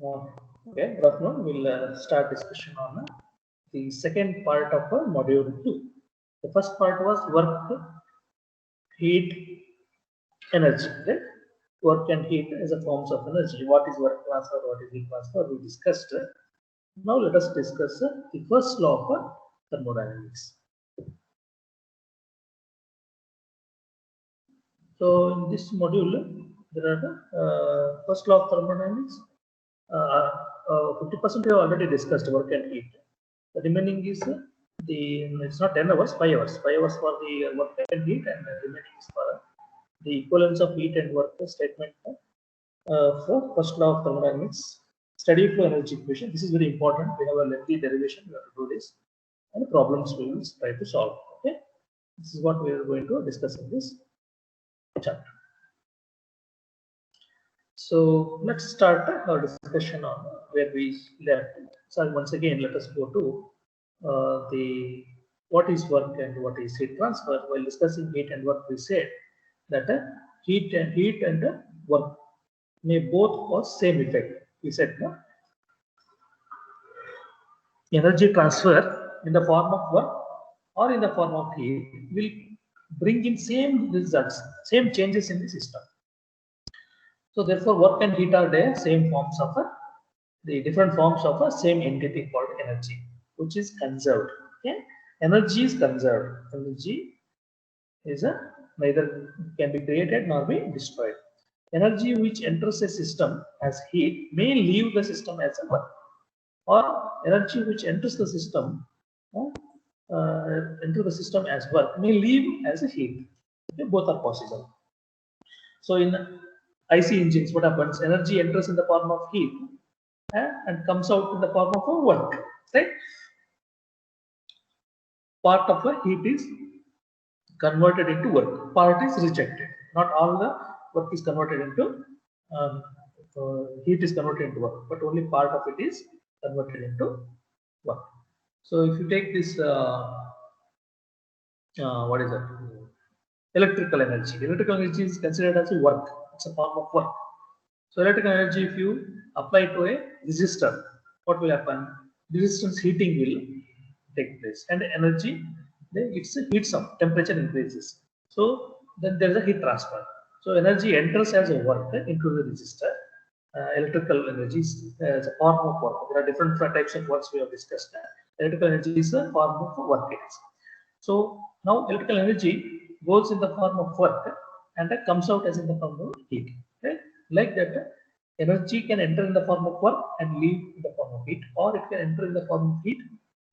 Okay, good afternoon. We'll start discussion on the second part of module 2. The first part was work, heat, energy. Right? Work and heat as a forms of energy. What is work transfer? What is heat transfer? We discussed. Now let us discuss the first law of thermodynamics. So in this module, there are first law of thermodynamics. 50% we have already discussed work and heat. The remaining is it's not 10 hours, 5 hours. 5 hours for the work and heat, and the remaining is for the equivalence of heat and work statement for first law of thermodynamics. Steady flow energy equation. This is very important. We have a lengthy derivation. We have to do this, and problems we will try to solve. Okay, this is what we are going to discuss in this chapter. So let's start our discussion on where we left. So once again, let us go to the what is work and what is heat transfer. While discussing heat and work, we said that heat and work may both cause same effect. We said no? Energy transfer in the form of work or in the form of heat will bring in same results, same changes in the system. So therefore, work and heat are the same forms of the different forms of a same entity called energy, which is conserved. Okay, energy is conserved. Energy is neither can be created nor be destroyed. Energy which enters a system as heat may leave the system as a work, or energy which enters the system into the system as work may leave as a heat. Okay, both are possible. So in IC engines, what happens? Energy enters in the form of heat and comes out in the form of a work. Right? Part of the heat is converted into work. Part is rejected. Not all the work is converted into heat is converted into work, but only part of it is converted into work. So if you take this, what is it? Electrical energy. Electrical energy is considered as a work. It's a form of work. So electrical energy, if you apply to a resistor, what will happen? Resistance heating will take place, and energy, it's a heats up, temperature increases. So then there is a heat transfer. So energy enters as a work into the resistor. Electrical energy is as a form of work. There are different types of works we have discussed. Electrical energy is a form of work. So now electrical energy goes in the form of work and comes out as in the form of heat. Right? Like that, energy can enter in the form of work and leave in the form of heat, or it can enter in the form of heat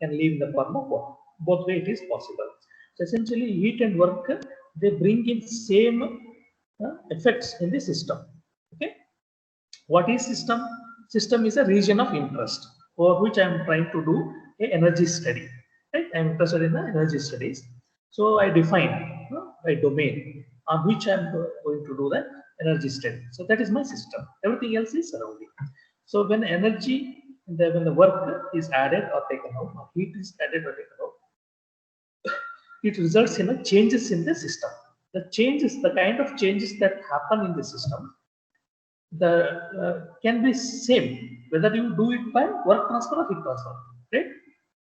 and leave in the form of work. Both way it is possible. So essentially, heat and work they bring in same effects in the system. Okay. What is system? System is a region of interest for which I am trying to do a energy study. Right? I am interested in the energy studies. So I define a domain on which I am going to do the energy study. So that is my system. Everything else is surrounding. So when energy, when the work is added or taken out, or heat is added or taken out, it results in a changes in the system. The changes, the kind of changes that happen in the system, the can be same whether you do it by work transfer or heat transfer, right?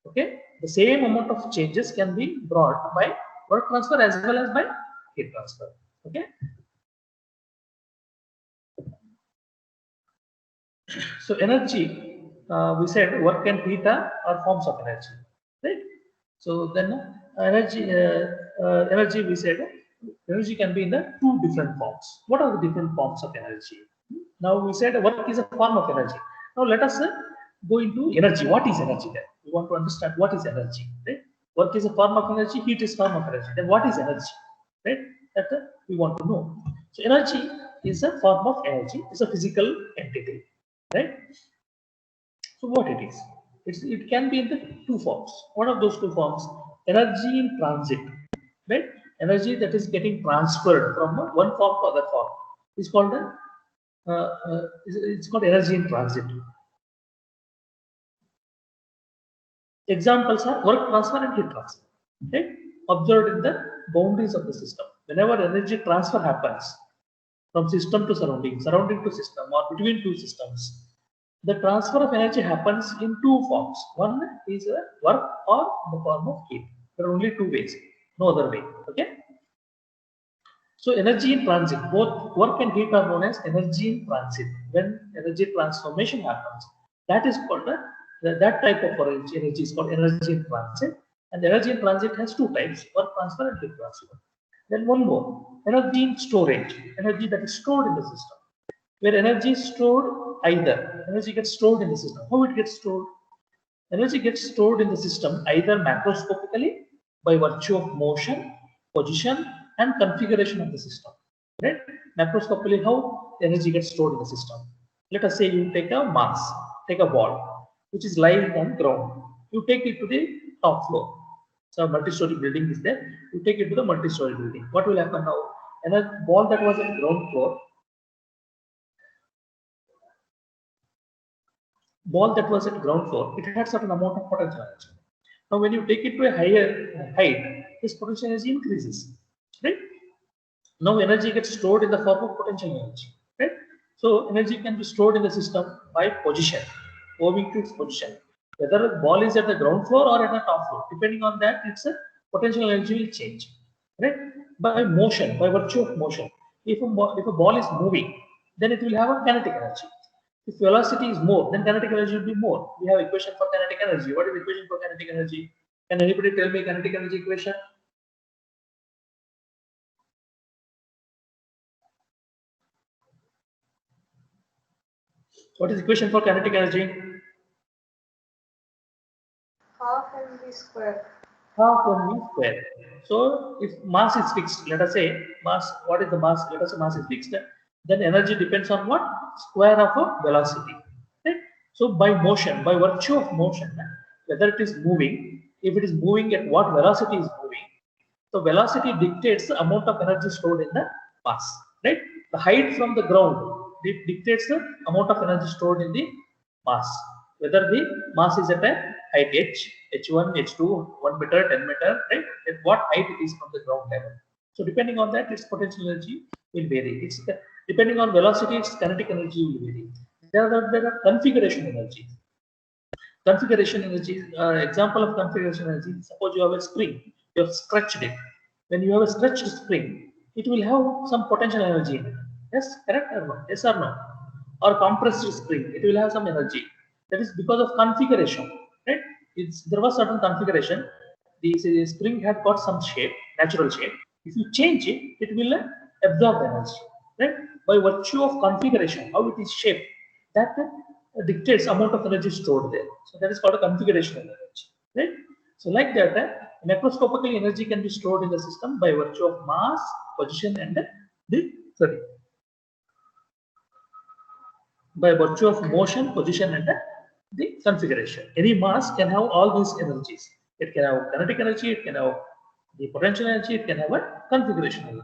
Okay, the same amount of changes can be brought by work transfer as well as by heat transfer. Okay, so energy, we said work and heat are forms of energy, right? So then energy, we said energy can be in the two different forms. What are the different forms of energy? Now we said work is a form of energy. Now let us go into energy. What is energy then? We want to understand what is energy, right? Work is a form of energy, heat is form of energy. Then what is energy, right? That we want to know. So energy is a form of energy. It's a physical entity, right? So what it is? It can be in the two forms. One of those two forms, energy in transit, right? Energy that is getting transferred from one form to other form is called it's called energy in transit. Examples are work transfer and heat transfer, right? Observed in the boundaries of the system. Whenever energy transfer happens from system to surrounding, surrounding to system, or between two systems, The transfer of energy happens in two forms. One is a work or in the form of heat. There are only two ways, no other way. Okay. So energy in transit, both work and heat are known as energy in transit. When energy transformation happens, that is called that type of energy is called energy in transit. And energy in transit has two types: work transfer and heat transfer. Then one more, energy in storage, energy that is stored in the system. Where energy is stored, either energy gets stored in the system. How it gets stored? Energy gets stored in the system either macroscopically by virtue of motion, position, and configuration of the system. Right? Macroscopically, how energy gets stored in the system. Let us say you take a mass, take a ball, which is lying on ground. You take it to the top floor. So multi-story building is there. You take it to the multi-story building. What will happen now? And a ball that was at ground floor, it had certain amount of potential energy. Now, when you take it to a higher height, this potential energy increases, right? Now, energy gets stored in the form of potential energy, right? So, energy can be stored in the system by position, owing to its position. Whether the ball is at the ground floor or at the top floor, depending on that, its potential energy will change, right? By motion, by virtue of motion. If a ball is moving, then it will have a kinetic energy. If velocity is more, then kinetic energy will be more. We have equation for kinetic energy. What is the equation for kinetic energy? Can anybody tell me kinetic energy equation? What is the equation for kinetic energy? Half mv square. Half mv square. So if mass is fixed, let us say mass, what is the mass? Let us say mass is fixed. Then energy depends on what? Square of a velocity. Right? So by motion, by virtue of motion, whether it is moving, if it is moving at what velocity is moving, so velocity dictates the amount of energy stored in the mass, right? The height from the ground dictates the amount of energy stored in the mass. Whether the mass is at a height h1, h2, 1 meter, 10 meter, right? At what height it is from the ground level. So depending on that, its potential energy will vary. It's depending on velocity, its kinetic energy will vary. There are configuration energies. Configuration energy, example of configuration energy, suppose you have a spring, you have stretched it. When you have a stretched spring, it will have some potential energy in it. Yes, correct or no? Yes or no? Or compressed spring, it will have some energy. That is because of configuration, right? There was certain configuration. The spring had got some shape, natural shape. If you change it, it will absorb energy, right? By virtue of configuration, how it is shaped, that dictates amount of energy stored there. So that is called a configuration energy, right? So like that, macroscopically energy can be stored in the system by virtue of mass, position, and by virtue of motion, position, and the configuration. Any mass can have all these energies. It can have kinetic energy, it can have the potential energy, it can have a configuration energy,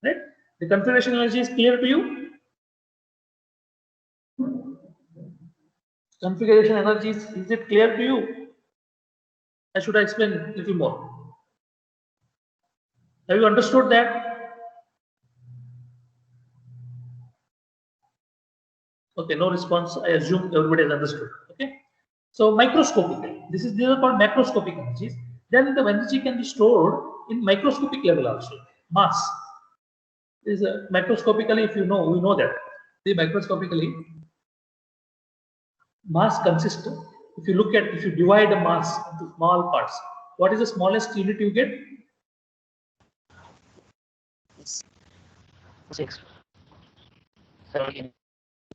right? The configuration energy is clear to you? Configuration energy is it clear to you? I should explain a little more. Have you understood that? Okay, no response. I assume everybody has understood. Okay. So microscopically, these are called macroscopic energies. Then the energy can be stored in microscopic level also. Mass is macroscopically, if you know, we know that the microscopically mass consists. If you divide a mass into small parts, what is the smallest unit you get? 6, 17.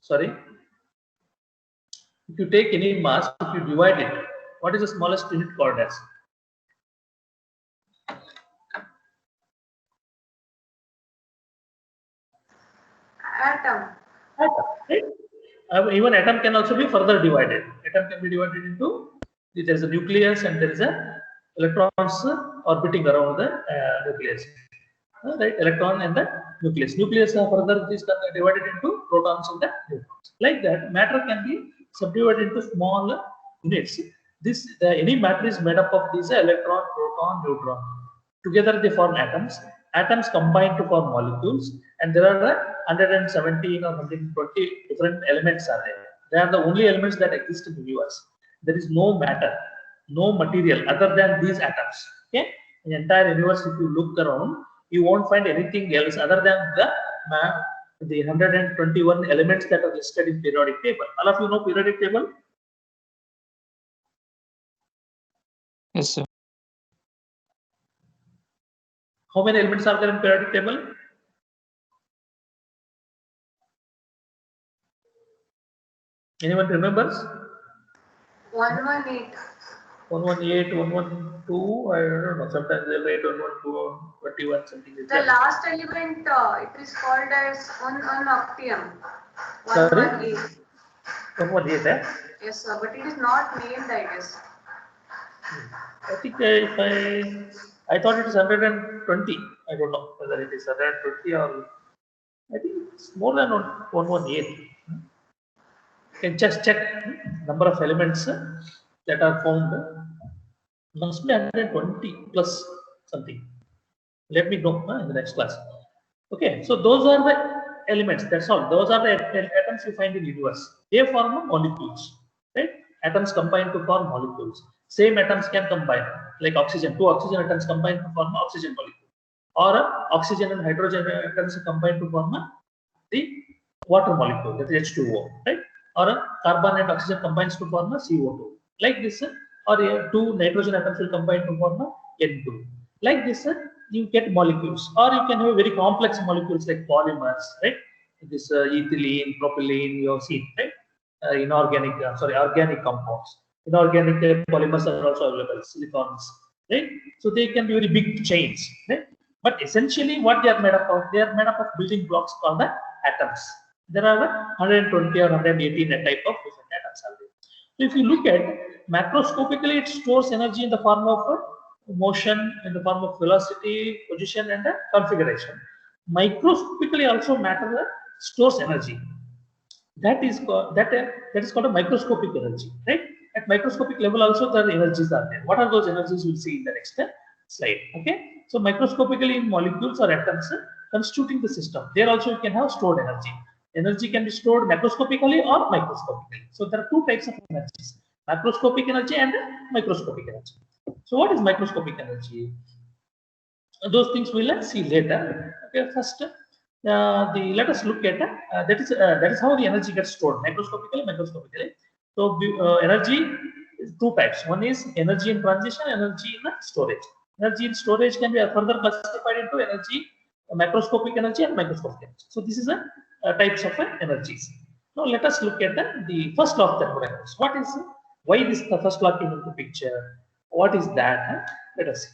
Sorry. If you take any mass, if you divide it, what is the smallest unit called as? Atom. Atom, right? Even atom can also be further divided. Atom can be divided into, there is a nucleus and there is a electrons orbiting around the nucleus. Right, electron and the nucleus. Nucleus further is divided into protons and the neutrons. Like that, matter can be subdivided into small units. Any matter is made up of these electron, proton, neutron. Together they form atoms. Atoms combine to form molecules, and there are 117 or 120 different elements are there. They are the only elements that exist in the universe. There is no matter, no material other than these atoms. Okay, in the entire universe, if you look around, you won't find anything else other than the 121 elements that are listed in periodic table. All of you know periodic table? Yes, sir. How many elements are there in periodic table? Anyone remembers? 118. 118, 112, I don't know. Sometimes they write 112, 21, something like The that. last element, it is called as an octium. Sorry? 118. 118, eh? Yes, sir, but it is not named, I guess. I think I thought it is 120. I don't know whether it is 120 or I think it's more than 118. You can just check number of elements that are found. Must be 120 plus something. Let me know in the next class. Okay, so those are the elements. That's all. Those are the atoms you find in universe. They form molecules, right? Atoms combine to form molecules. Same atoms can combine, like oxygen. Two oxygen atoms combine to form oxygen molecule, or oxygen and hydrogen atoms combine to form the water molecule, that is H2O, right? Or a carbon and oxygen combines to form a CO2. Like this, or two nitrogen atoms will combine to form a N2. Like this, you get molecules, or you can have very complex molecules like polymers, right? This ethylene, propylene, you have seen, right? Organic compounds. Inorganic polymers are also available, silicons, right? So they can be very big chains, right? But essentially, what they are made up of? They are made up of building blocks called the atoms. There are 120 or 118 type of different atoms are there. So if you look at macroscopically, it stores energy in the form of motion, in the form of velocity, position, and configuration. Microscopically, also matter stores energy. That is called that is called a microscopic energy, right? At microscopic level, also the energies are there. What are those energies? We'll see in the next slide. Okay, so microscopically in molecules or atoms constituting the system, there also you can have stored energy. Energy can be stored macroscopically or microscopically. So there are two types of energies: macroscopic energy and microscopic energy. So what is microscopic energy? Those things we'll see later. Okay, first let us look at that is how the energy gets stored microscopically. So energy is two types. One is energy in transition, energy in storage. Energy in storage can be further classified into energy, macroscopic energy and microscopic energy. So this is a types of energies. Now let us look at the first law of thermodynamics. What is why this the first law came into picture? What is that? Let us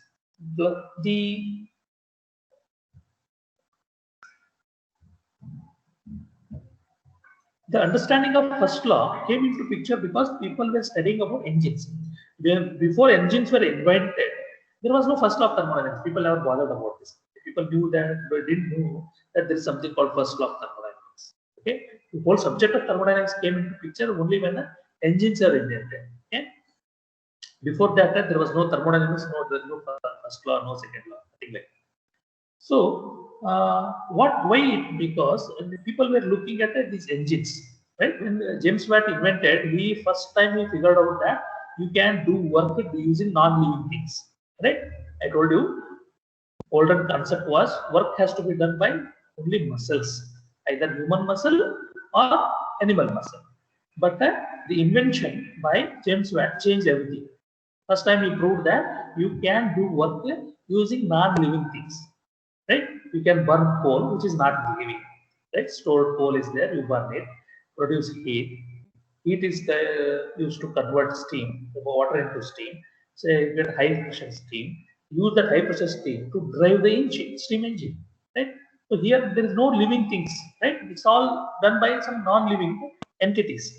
see. The understanding of first law came into picture because people were studying about engines. Before engines were invented, there was no first law of thermodynamics. People never bothered about this. People knew that, but didn't know that there is something called first law of thermodynamics. Okay, the whole subject of thermodynamics came into picture only when engines are invented. Okay, before that, there was no thermodynamics, no first law, no second law, nothing like that. So, why? Because people were looking at these engines, right? When James Watt invented, first time he figured out that you can do work using non-living things, right? I told you, older concept was work has to be done by only muscles, either human muscle or animal muscle. But the invention by James Watt changed everything. First time he proved that you can do work using non-living things, right? You can burn coal, which is not living, right? Stored coal is there, you burn it, produce heat. Heat is used to convert steam, water into steam. So you get high pressure steam. Use that high pressure steam to drive the engine, steam engine, right? So here there is no living things, right? It's all done by some non-living entities,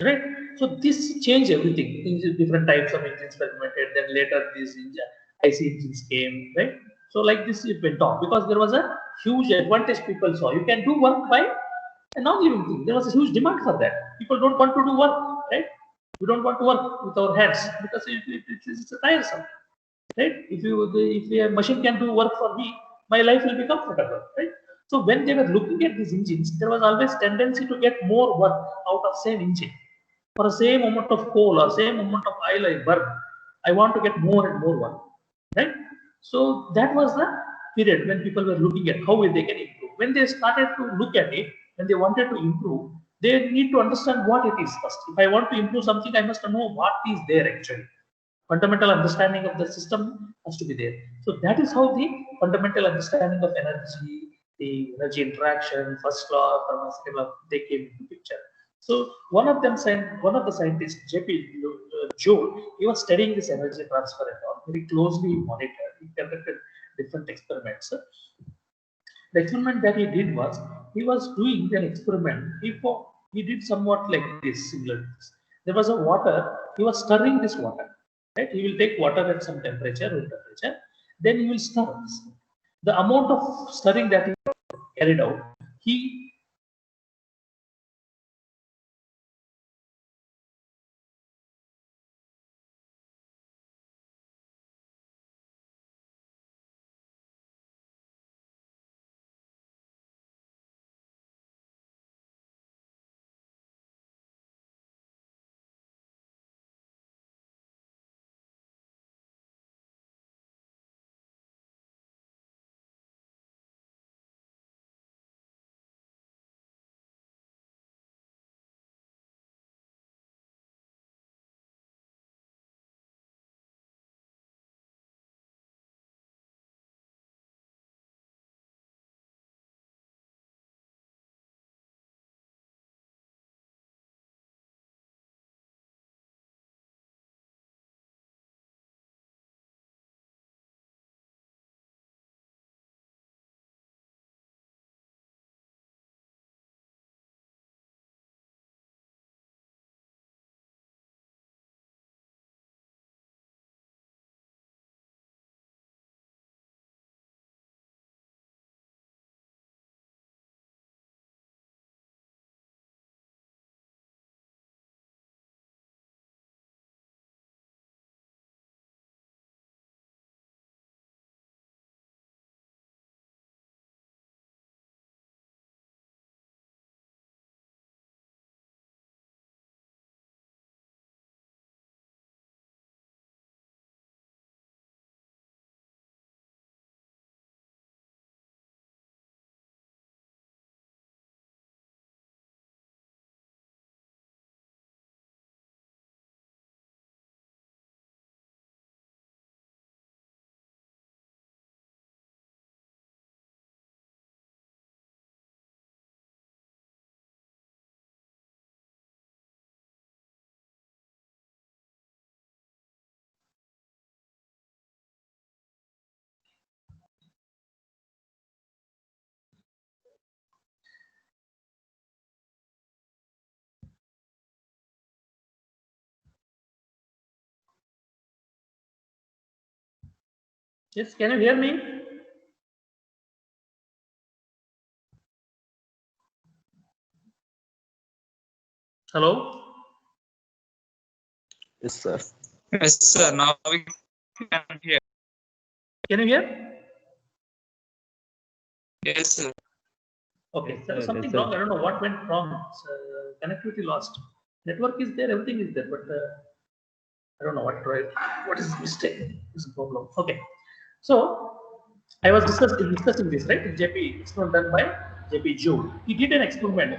right? So this changed everything. Different types of engines were invented. Then later these IC engines came, right? So like this it went on because there was a huge advantage people saw. You can do work by a non-living thing. There was a huge demand for that. People don't want to do work, right? We don't want to work with our hands because it's tiresome, right? If a machine can do work for me, my life will be comfortable, right? So when they were looking at these engines, there was always tendency to get more work out of same engine. For the same amount of coal or same amount of oil I burn, I want to get more and more work, right? So that was the period when people were looking at how they can improve. When they started to look at it, when they wanted to improve, they need to understand what it is first. If I want to improve something, I must know what is there actually. Fundamental understanding of the system has to be there. So that is how the fundamental understanding of energy, the energy interaction, first law, second law, they came into picture. So one of the scientists, J.P. Joule, he was studying this energy transfer and all very closely monitored. He conducted different experiments. The experiment that he did was he was doing an experiment. He did somewhat like this, similar to this. There was a water. He was stirring this water. Right? He will take water at some temperature, room temperature. Then he will stir this. The amount of stirring that he carried out, he yes, can you hear me? Hello? Yes, sir. Yes, sir. Now we can hear. Can you hear? Yes, sir. Okay, Yes, there was sir. something Yes, sir. wrong. I don't know what went wrong. Connectivity lost. Network is there, everything is there, but I don't know what is mistake. Is a problem. Okay, so I was discussing this, right? JP, it's not done by JP Joule. He did an experiment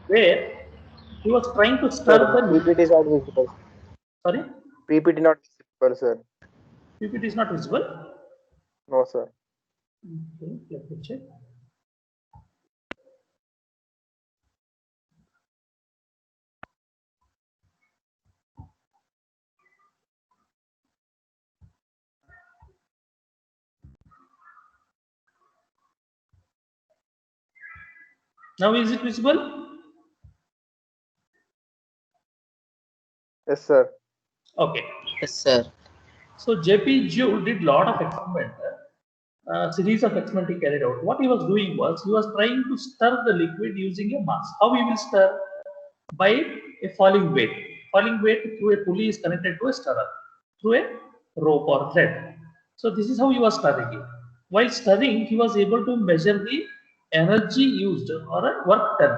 where he was trying to Sir, stir the. PPT is not visible. Sorry, PPT not visible, sir. PPT is not visible. No, sir. Okay, let me check. Now is it visible? Yes, sir. Okay. Yes, sir. So JP Joule did lot of experiment, series of experiment he carried out. What he was doing was he was trying to stir the liquid using a mass. How he will stir? By a falling weight. Falling weight through a pulley is connected to a stirrer through a rope or thread. So this is how he was stirring it. While stirring, he was able to measure the energy used or a work done.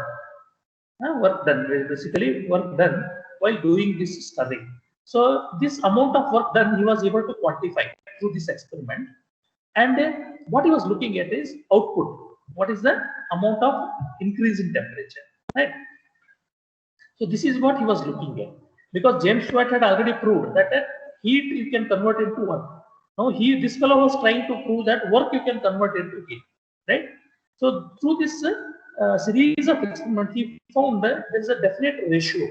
Work done, basically work done while doing this stirring. So this amount of work done he was able to quantify through this experiment. And what he was looking at is output. What is the amount of increase in temperature, right? So this is what he was looking at, because James Watt had already proved that heat you can convert into work. Now this fellow was trying to prove that work you can convert into heat, right? So through this series of experiments, he found that there is a definite ratio,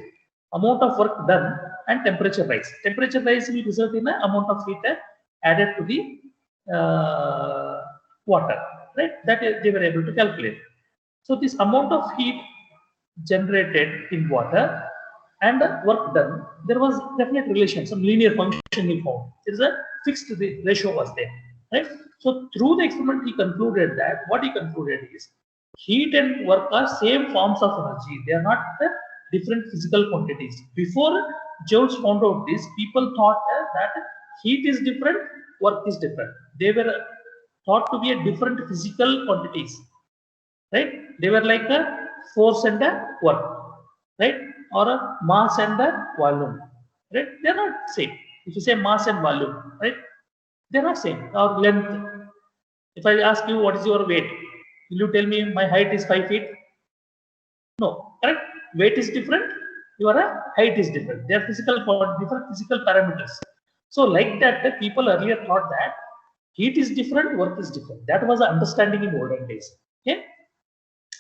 amount of work done and temperature rise. Temperature rise will result in an amount of heat added to the water, right? That they were able to calculate. So this amount of heat generated in water and the work done, there was definite relation, some linear function he found. There is a fixed ratio was there, right? So through the experiment, he concluded that what he concluded is heat and work are same forms of energy. They are not different physical quantities. Before Joule found out this, people thought that heat is different, work is different. They were thought to be a different physical quantities, right? They were like a force and a work, right? Or a mass and a volume, right? They're not same. If you say mass and volume, right? They're not same. Or length. If I ask you what is your weight, will you tell me my height is 5 feet? No, correct? Weight is different. Your height is different. They are different physical parameters. So like that, the people earlier thought that heat is different, work is different. That was the understanding in olden days. Okay.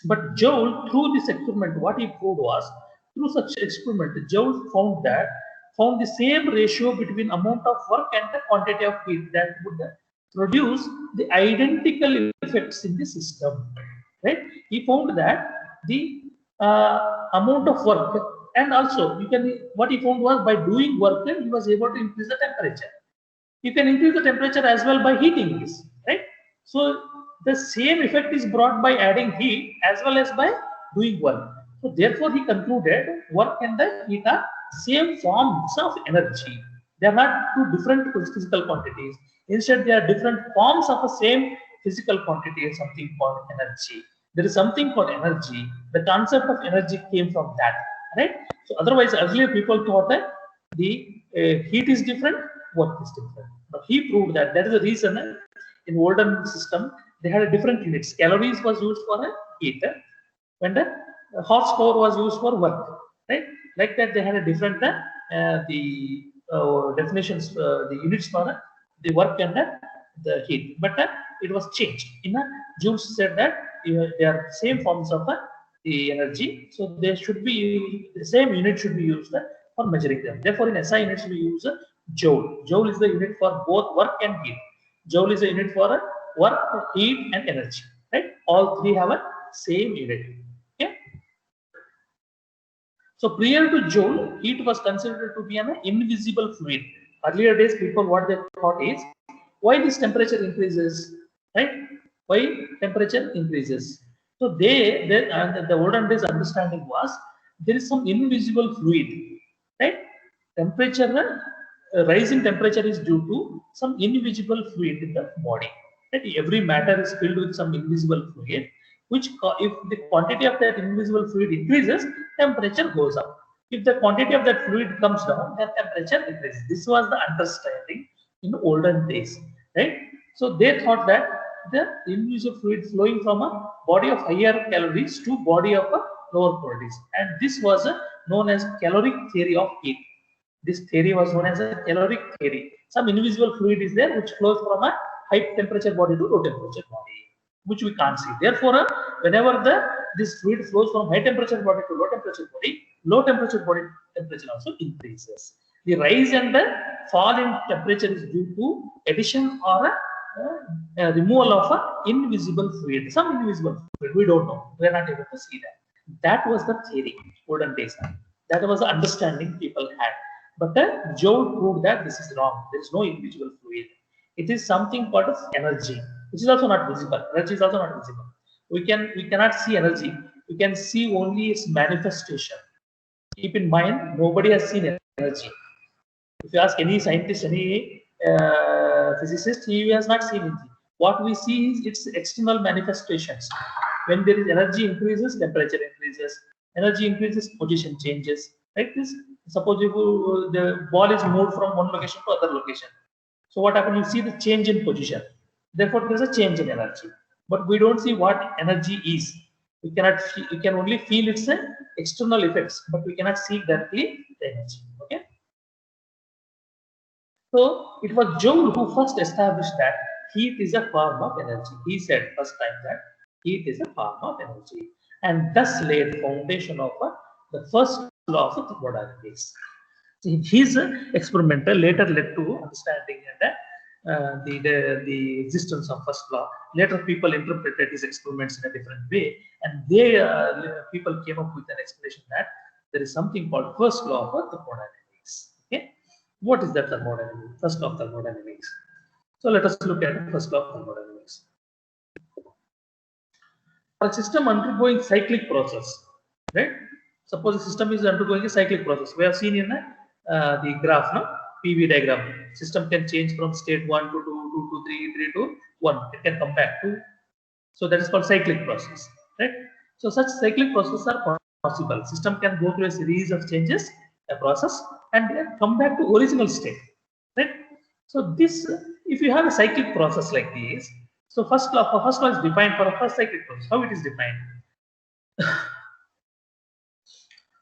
But Joule, through this experiment, what he proved was, through such experiment, Joule found the same ratio between amount of work and the quantity of heat that would produce the identical effects in the system. Right? He found that the amount of work, and also what he found was by doing work, he was able to increase the temperature. You can increase the temperature as well by heating this, right? So the same effect is brought by adding heat as well as by doing work. So therefore he concluded work and the heat are same forms of energy. They are not two different physical quantities. Instead, they are different forms of the same physical quantity, something called energy. There is something called energy. The concept of energy came from that, right? So otherwise, earlier people thought that the heat is different, work is different. But he proved that is the reason in olden system they had a different units. Calories was used for a heat, when the horsepower was used for work, right? Like that they had a different definitions, the units for the work and the heat. But it was changed. Joule said that they are same forms of the energy, so they should be the same unit should be used for measuring them. Therefore, in SI units we use Joule. Joule is the unit for both work and heat. Joule is the unit for work, heat, and energy. Right? All three have a same unit. Okay. So prior to Joule, heat was considered to be an invisible fluid. Earlier days, people what they thought is why this temperature increases, right? Why temperature increases? So the olden days understanding was there is some invisible fluid, right? Temperature, rise in temperature is due to some invisible fluid in the body. Right? Every matter is filled with some invisible fluid, which if the quantity of that invisible fluid increases, temperature goes up. If the quantity of that fluid comes down, then temperature decreases. This was the understanding in the olden days, right? So they thought that the invisible fluid flowing from a body of higher calories to body of a lower calories, and this was known as caloric theory of heat. This theory was known as a caloric theory. Some invisible fluid is there which flows from a high temperature body to low temperature body, which we can't see. Therefore, whenever this fluid flows from high temperature body to low temperature body temperature also increases. The rise and the fall in temperature is due to addition or a removal of an invisible fluid. Some invisible fluid, we don't know. We are not able to see that. That was the theory, olden days. That was the understanding people had. But Joule proved that this is wrong. There is no invisible fluid. It is something called as energy, which is also not visible. Energy is also not visible. We cannot see energy. We can see only its manifestation. Keep in mind, nobody has seen energy. If you ask any scientist, any physicist, he has not seen energy. What we see is its external manifestations. When there is energy increases, temperature increases. Energy increases, position changes. Like this, suppose if the ball is moved from one location to other location. So what happens? You see the change in position. Therefore, there is a change in energy. But we don't see what energy is. We cannot. We can only feel its external effects, but we cannot see directly the energy. Okay. So it was Joule who first established that heat is a form of energy. He said first time that heat is a form of energy, and thus laid foundation of the first law of thermodynamics. His experimental later led to understanding and the existence of first law. Later, people interpreted his experiments in a different way, and they people came up with an explanation that there is something called first law of thermodynamics. Okay, what is that thermodynamics? First law of thermodynamics. So let us look at first law of thermodynamics. For a system undergoing cyclic process, right? Suppose the system is undergoing a cyclic process. We have seen in the graph, no? PV diagram. System can change from state 1 to 2, 2 to 3, 3 to 1. It can come back to. So that is called cyclic process, right? So such cyclic processes are possible. System can go through a series of changes, a process, and then come back to original state, right? So this, if you have a cyclic process like this, so first law is defined for a first cyclic process. How it is defined?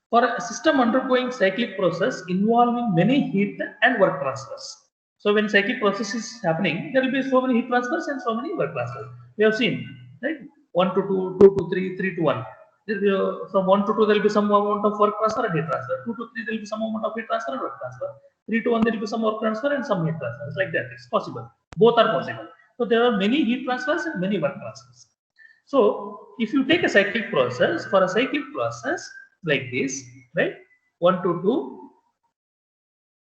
For a system undergoing cyclic process involving many heat and work transfers. So when cyclic process is happening, there will be so many heat transfers and so many work transfers. We have seen, right? 1 to 2, 2 to 3, 3 to 1. From 1 to 2, there will be some amount of work transfer and heat transfer. 2 to 3, there will be some amount of heat transfer and work transfer. 3 to 1, there will be some work transfer and some heat transfers. Like that, it's possible. Both are possible. So there are many heat transfers and many work transfers. So if you take a cyclic process, for a cyclic process like this, right? 1 to 2,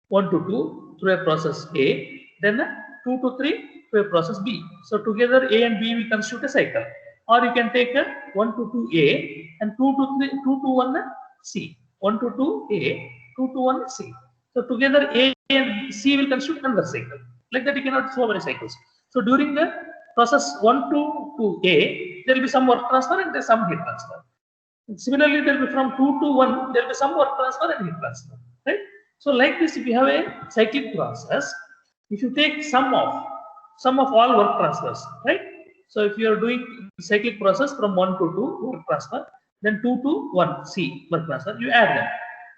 1 to 2 through a process A, then 2 to 3 through a process B. So together A and B we constitute a cycle. Or you can take a 1 to 2 A and 2 to 3, 2 to 1 C. 1 to 2 A, 2 to 1 C. So together A and C will constitute another cycle. Like that you cannot so many cycles. So during the process 1 to 2A, there will be some work transfer and there is some heat transfer. Similarly, there will be from 2 to 1, there will be some work transfer and heat transfer, right? So like this, if you have a cyclic process, if you take sum of all work transfers, right? So if you are doing cyclic process from 1 to 2 work transfer, then 2 to 1 C work transfer, you add them.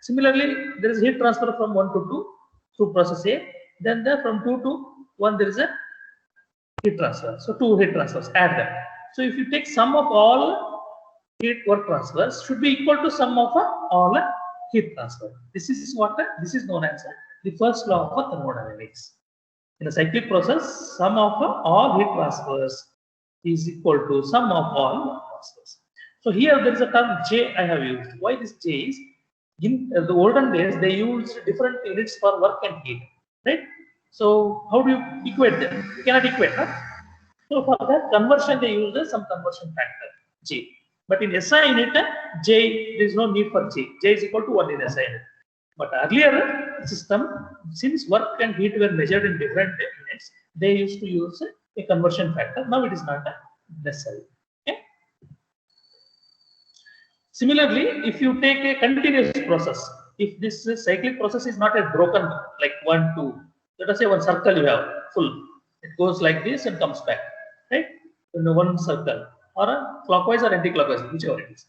Similarly, there is heat transfer from 1 to 2 through process A, then there from 2 to 1 there is a heat transfer. So 2 heat transfers, add them. So if you take sum of all heat work transfers should be equal to sum of all heat transfer. This is known as the first law of thermodynamics. In a cyclic process, sum of all heat transfers is equal to sum of all work transfers. So here there is a term J I have used. Why this J is? In the olden days they used different units for work and heat, right? So how do you equate them? You cannot equate, huh? So for that conversion they use some conversion factor J. But in SI unit, J, there is no need for J. J is equal to 1 in SI unit. But earlier system, since work and heat were measured in different units, they used to use a conversion factor. Now it is not necessary. Okay? Similarly, if you take a continuous process, if this cyclic process is not a broken like 1, 2, let us say one circle you have full, it goes like this and comes back, right? In one circle. Or a clockwise or anti-clockwise, whichever it is.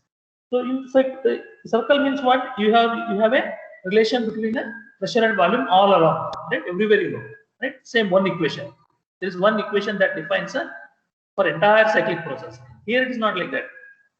So in fact, the circle means what? You have a relation between the pressure and volume all along, right? Everywhere you know, right? Same one equation. There is one equation that defines for entire cyclic process. Here it is not like that.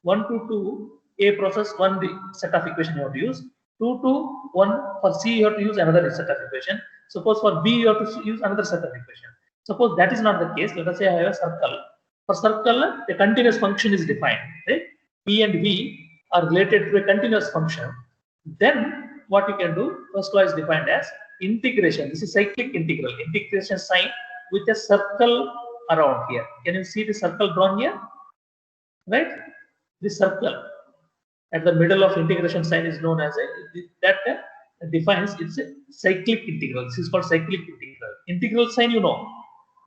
1 to 2 A process, one the set of equation you have to use. 2 to 1 for C you have to use another set of equation. Suppose for B you have to use another set of equation. Suppose that is not the case. Let us say I have a circle. For circle, the continuous function is defined, right? P and V are related to a continuous function. Then what you can do, first law is defined as integration. This is cyclic integral. Integration sign with a circle around here. Can you see the circle drawn here? Right? This circle at the middle of integration sign is known as defines it's a cyclic integral. This is called cyclic integral. Integral sign you know.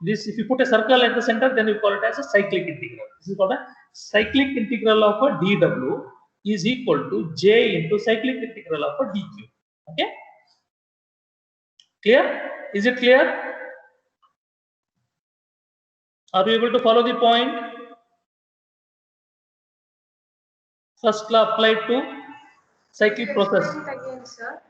This, if you put a circle at the center, then you call it as a cyclic integral. This is called a cyclic integral of a dw is equal to j into cyclic integral of a dq. Okay, clear? Is it clear? Are you able to follow the point? First law applied to cyclic process. Explain it again, sir.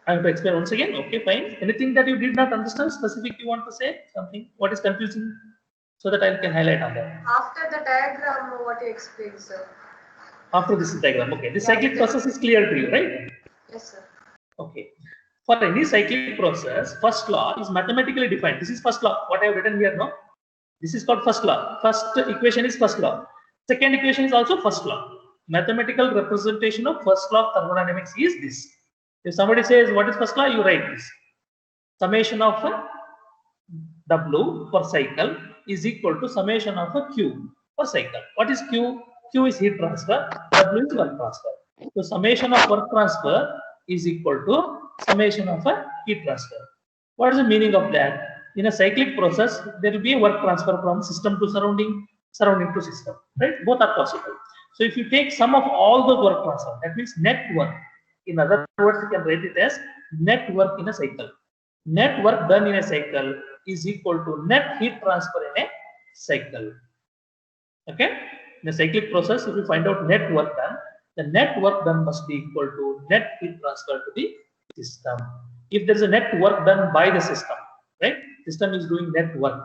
I have to explain once again. Okay, fine. Anything that you did not understand, specific you want to say? Something? What is confusing? So that I can highlight on that. After the diagram, what you explained, sir? After this diagram, okay. The cyclic process is clear to you, right? Yes, sir. Okay. For any cyclic process, first law is mathematically defined. This is first law. What I have written here, no? This is called first law. First equation is first law. Second equation is also first law. Mathematical representation of first law of thermodynamics is this. If somebody says what is first law, you write this. Summation of a W per cycle is equal to summation of a Q per cycle. What is Q? Q is heat transfer, W is work transfer. So summation of work transfer is equal to summation of a heat transfer. What is the meaning of that? In a cyclic process, there will be a work transfer from system to surrounding, surrounding to system, right? Both are possible. So if you take sum of all those work transfer, that means net work. In other words, you can write it as net work in a cycle. Net work done in a cycle is equal to net heat transfer in a cycle. Okay? In a cyclic process, if you find out net work done, the net work done must be equal to net heat transfer to the system. If there is a net work done by the system, right? System is doing net work,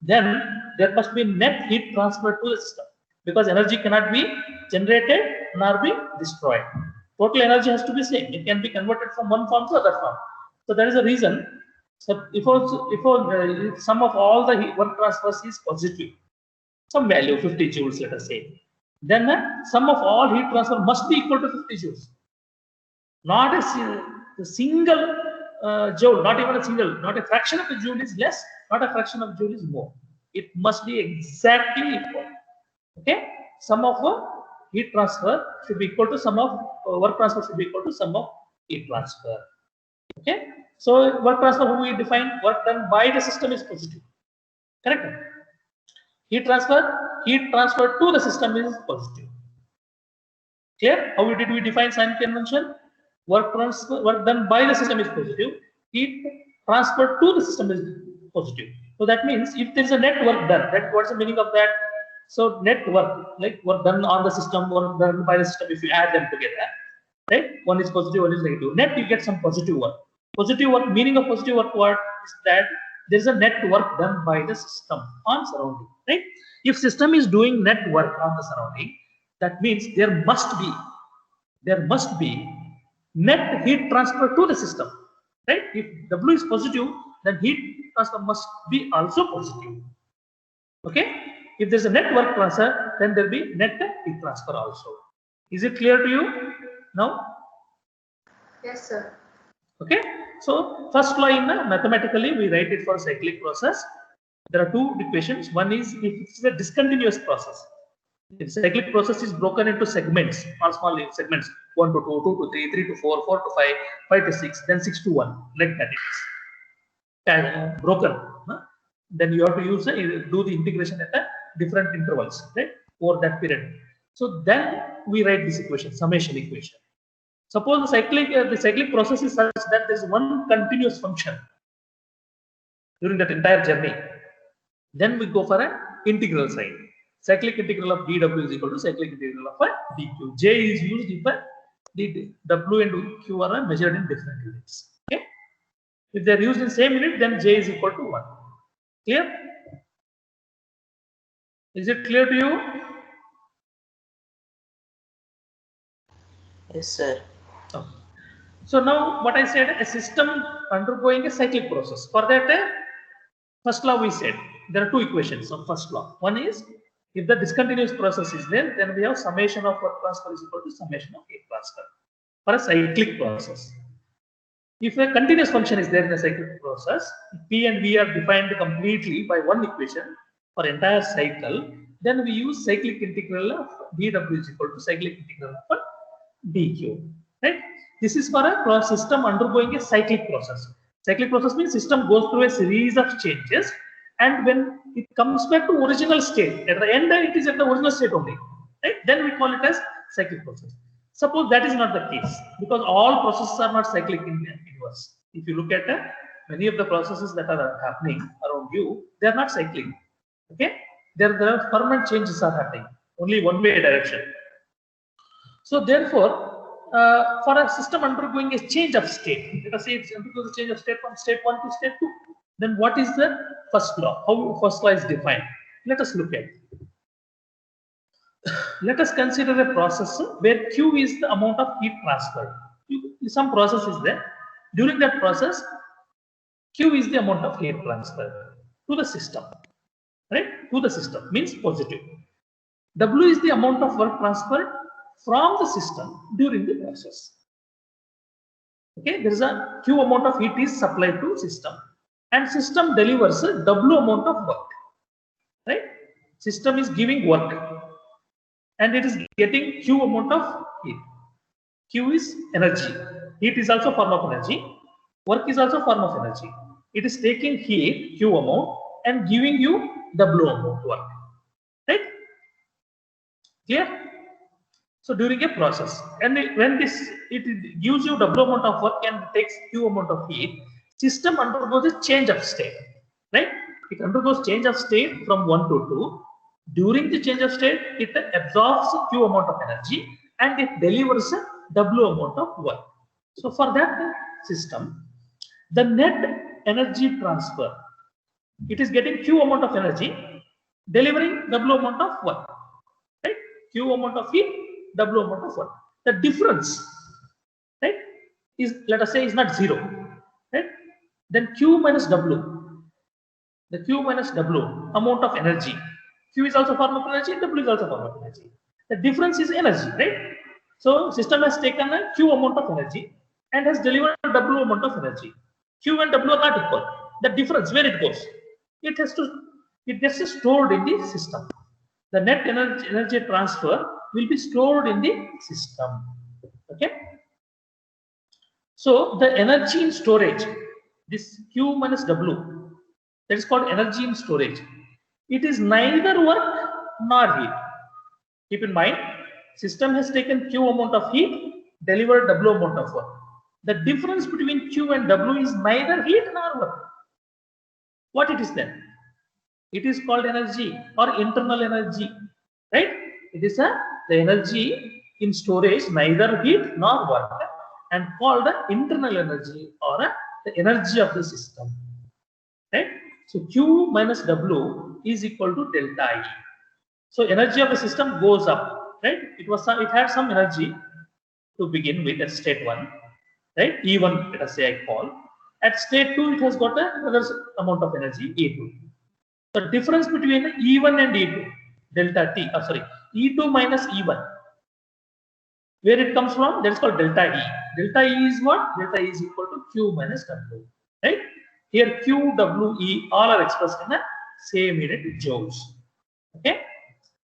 then there must be net heat transfer to the system, because energy cannot be generated nor be destroyed. Total energy has to be same. It can be converted from one form to other form. So that is the reason. So if sum of all the work transfers is positive, some value 50 joules, let us say, then the sum of all heat transfer must be equal to 50 joules. Not a single joule, not even a single, not a fraction of a joule is less, not a fraction of joule is more. It must be exactly equal. Okay, sum of heat transfer should be equal to sum of work transfer should be equal to sum of heat transfer. Okay, so work transfer, who we define, work done by the system is positive. Correct? Heat transfer to the system is positive. Clear? How did we define sign convention? Work done by the system is positive. Heat transfer to the system is positive. So that means if there is a net work done, that what's the meaning of that? So net work, like work done on the system, work done by the system, if you add them together, right? One is positive, one is negative. Net, you get some positive work. Positive work, meaning of positive work, what is that? There is a net work done by the system on surrounding, right? If system is doing net work on the surrounding, that means there must be net heat transfer to the system, right? If W is positive, then heat transfer must be also positive. Okay? If there's a net work transfer, then there will be net heat transfer also. Is it clear to you now? Yes, sir. Okay. So first law in mathematically we write it for cyclic process. There are two equations. One is if it's a discontinuous process. If cyclic process is broken into segments, small segments, 1 to 2, 2 to 3, 3 to 4, 4 to 5, 5 to 6, then 6 to 1, like that it is. Broken. Then you have to use do the integration at different intervals, right, over that period. So then we write this equation, summation equation. Suppose the cyclic process is such that there is one continuous function during that entire journey. Then we go for an integral sign. Cyclic integral of dw is equal to cyclic integral of dq. J is used if the w and q are measured in different units. Okay. If they are used in same unit, then j is equal to 1. Clear? Is it clear to you? Yes, sir. Okay. So now what I said, a system undergoing a cyclic process. For that, first law we said there are two equations of first law. One is if the discontinuous process is there, then we have summation of work transfer is equal to summation of heat transfer for a cyclic process. If a continuous function is there in a cyclic process, P and V are defined completely by one equation for entire cycle, then we use cyclic integral of dw is equal to cyclic integral of dq. Right? This is for a system undergoing a cyclic process. Cyclic process means system goes through a series of changes and when it comes back to original state, at the end it is at the original state only, right? Then we call it as cyclic process. Suppose that is not the case, because all processes are not cyclic in the universe. If you look at many of the processes that are happening around you, they are not cyclic. Okay, there are permanent changes are happening, only one way direction. So therefore, for a system undergoing a change of state, let us say it undergoes a change of state from state 1 to state 2, then what is the first law? How first law is defined? Let us look at it. Let us consider a process where Q is the amount of heat transferred. Some process is there. During that process, Q is the amount of heat transferred to the system, right? To the system means positive. W is the amount of work transferred from the system during the process. Okay, there is a Q amount of heat is supplied to system, and system delivers a W amount of work, right? System is giving work, and it is getting Q amount of heat. Q is energy. Heat is also form of energy. Work is also form of energy. It is taking heat, Q amount, and giving you W amount work, right? Clear? So during a process, and when it gives you W amount of work and takes Q amount of heat, system undergoes a change of state, right? It undergoes change of state from 1 to 2. During the change of state, it absorbs Q amount of energy and it delivers a W amount of work. So for that system, the net energy transfer, it is getting Q amount of energy, delivering W amount of work, right? Q amount of heat, W amount of work. The difference, right, is, let us say, is not 0, right? Then Q minus W, the Q minus W amount of energy. Q is also form of energy, W is also form of energy. The difference is energy, right? So system has taken a Q amount of energy and has delivered a W amount of energy. Q and W are not equal. The difference, where it goes, it gets stored in the system. The net energy transfer will be stored in the system. Okay. So the energy in storage, this Q minus W, that is called energy in storage. It is neither work nor heat. Keep in mind, system has taken Q amount of heat, delivered W amount of work. The difference between Q and W is neither heat nor work. What it is then? It is called energy or internal energy, right? It is the energy in storage, neither heat nor work, and called the internal energy or the energy of the system, right? So Q minus W is equal to delta E. So energy of the system goes up, right? It had some energy to begin with at state 1, right? E1, let us say I call. At state 2, it has got another amount of energy, E2. The difference between E1 and E2, delta T, E2 minus E1, where it comes from, that is called delta E. Delta E is what? Delta E is equal to Q minus W, right? Here Q, W, E all are expressed in the same unit, joules. Okay?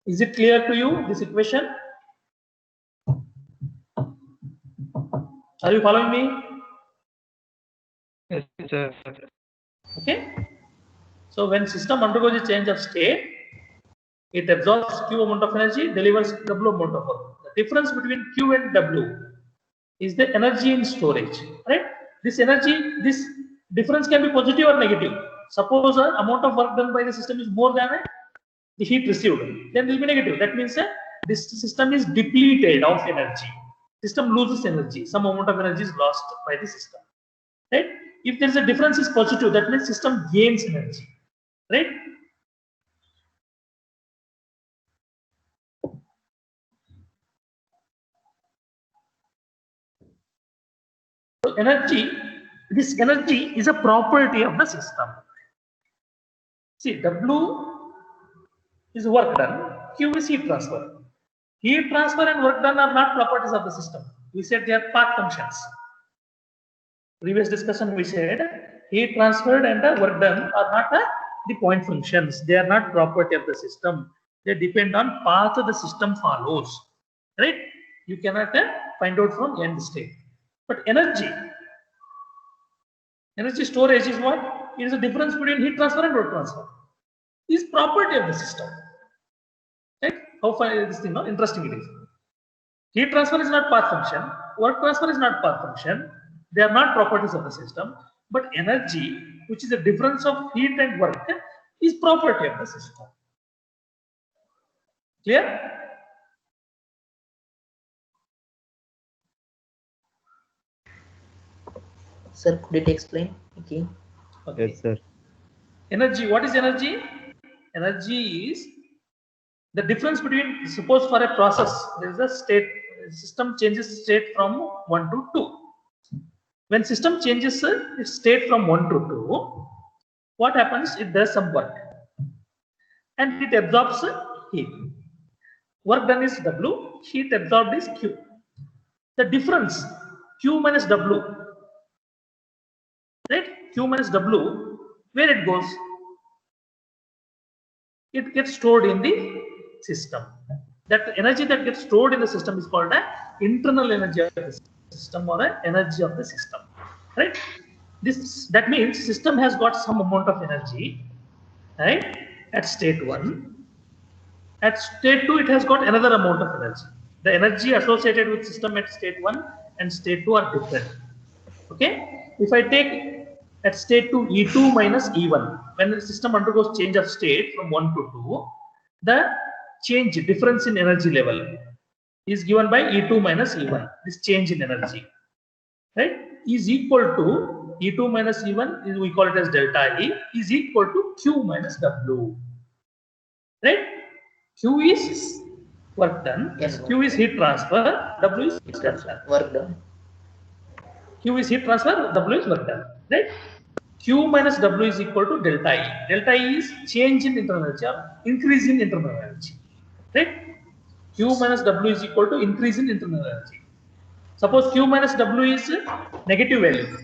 Is it clear to you, this equation? Are you following me? Yes, sir. Okay. So when system undergoes a change of state, it absorbs Q amount of energy, delivers W amount of work. The difference between Q and W is the energy in storage, right? This energy, this difference can be positive or negative. Suppose the amount of work done by the system is more than the heat received, then it will be negative. That means this system is depleted of energy. System loses energy. Some amount of energy is lost by the system, right? If there is a difference is positive, that means system gains energy, right? So energy, this energy is a property of the system. See, W is work done, Q is heat transfer. Heat transfer and work done are not properties of the system. We said they are path functions. Previous discussion we said heat transferred and work done are not the point functions. They are not property of the system. They depend on path the system follows. Right? You cannot find out from end state. But energy storage is what? It is the difference between heat transfer and work transfer. is property of the system. Right? How far this thing? No, interesting it is. Heat transfer is not path function. Work transfer is not path function. They are not properties of the system. But energy, which is the difference of heat and work, is property of the system. Clear? Sir, could it explain again? Okay. Yes, sir. Energy. What is energy? Energy is the difference between, suppose for a process, there is a state, system changes state from 1 to 2. When system changes its state from 1 to 2, what happens? It does some work and it absorbs heat. Work done is W, heat absorbed is Q. The difference, Q minus W, right? Q minus W, where it goes? It gets stored in the system. That energy that gets stored in the system is called the internal energy of the system or the energy of the system, right? That means system has got some amount of energy, right? At state 1. At state 2, it has got another amount of energy. The energy associated with system at state 1 and state 2 are different. Okay? If I take at state 2 E2 minus E1, when the system undergoes change of state from 1 to 2, the change, difference in energy level is given by E2 minus E1, this change in energy, right, is equal to E2 minus E1, is, we call it as delta E, is equal to Q minus W, right? Q is work done, Yes, Q is heat transfer, W is work done. Work done. Q is heat transfer, W is work done, right? Q minus W is equal to delta E. Delta E is change in internal energy or increase in internal energy, right? Q minus W is equal to increase in internal energy. Suppose Q minus W is negative value,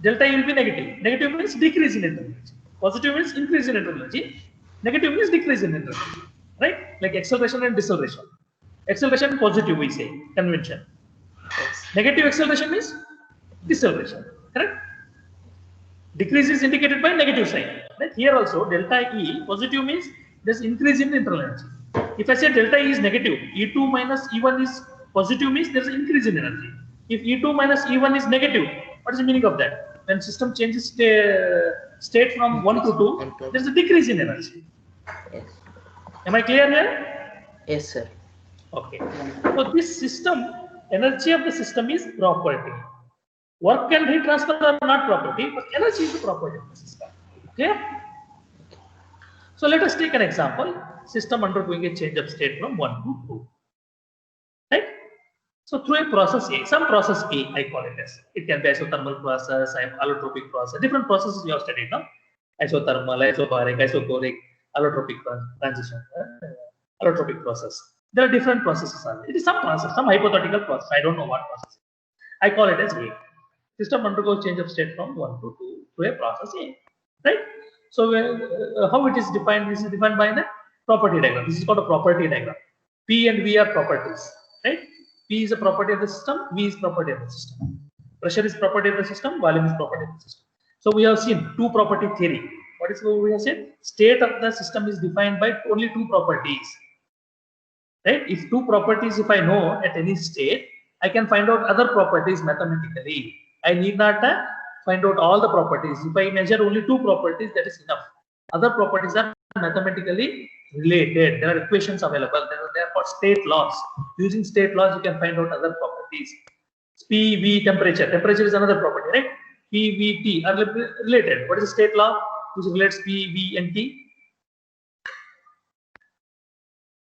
delta E will be negative. Negative means decrease in internal energy. Positive means increase in internal energy. Negative means decrease in internal energy, right? Like acceleration and deceleration. Acceleration positive, we say, convention. Yes. Negative acceleration means deceleration, correct? Decrease is indicated by negative sign. Right? Here also delta E positive means there's increase in internal energy. If I say delta E is negative, E2 minus E1 is positive means there's an increase in energy. If E2 minus E1 is negative, what is the meaning of that? When system changes state from 1 to 2, there's a decrease in energy. Yes. Am I clear here? Yes, sir. Okay. So this system, energy of the system is property. Work and heat transfer are not property, but energy is the property of the system. Okay? So let us take an example. System undergoing a change of state from 1 to 2. Right? So through a process A, some process A, I call it as. It can be isothermal process, allotropic process, different processes we have studied now. Isothermal, isobaric, isochoric, allotropic transition, allotropic process. There are different processes. It is some process, some hypothetical process. I don't know what process. I call it as A. System undergoes change of state from 1 to 2 to a process A, right? So how it is defined? This is defined by the property diagram. This is called a property diagram. P and V are properties, right? P is a property of the system, V is property of the system. Pressure is property of the system, volume is property of the system. So we have seen two property theory. What is what we have said? State of the system is defined by only two properties, right? If two properties, if I know at any state, I can find out other properties mathematically. I need not find out all the properties. If I measure only two properties, that is enough. Other properties are mathematically related. There are equations available. They are called state laws. Using state laws, you can find out other properties. P, V, temperature. Temperature is another property, right? P, V, T are related. What is the state law which relates P, V, and T?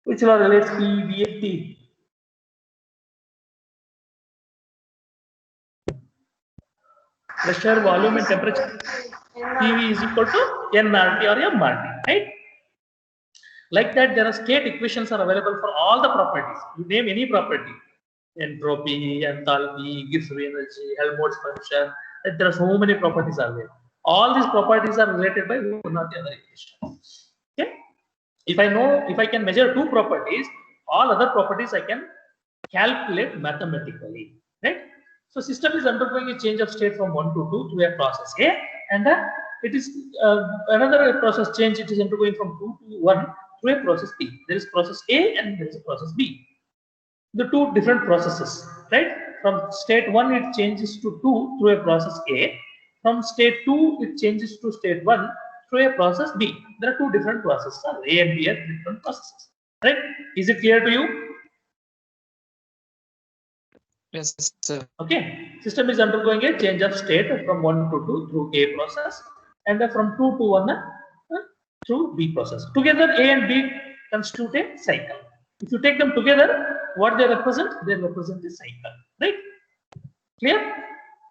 Which law relates P, V, and T? Pressure, volume, and temperature. PV is equal to nRT or mRT, right? Like that, there are state equations are available for all the properties. You name any property, entropy, enthalpy, Gibbs free energy, Helmholtz function. There are so many properties are there. All these properties are related by one or the other equation. Okay. If I can measure two properties, all other properties I can calculate mathematically, right? So system is undergoing a change of state from 1 to 2 to a process A, and it is another process change. It is undergoing from 2 to 1 to a process B. There is process A and there is a process B. The two different processes, right? From state 1 it changes to 2 through a process A. From state 2 it changes to state 1 through a process B. There are two different processes. A and B are different processes, right? Is it clear to you? Yes, sir. Okay, system is undergoing a change of state from 1 to 2 through A process, and from 2 to 1 through B process. Together A and B constitute a cycle. If you take them together, what they represent? They represent a cycle, right? Clear?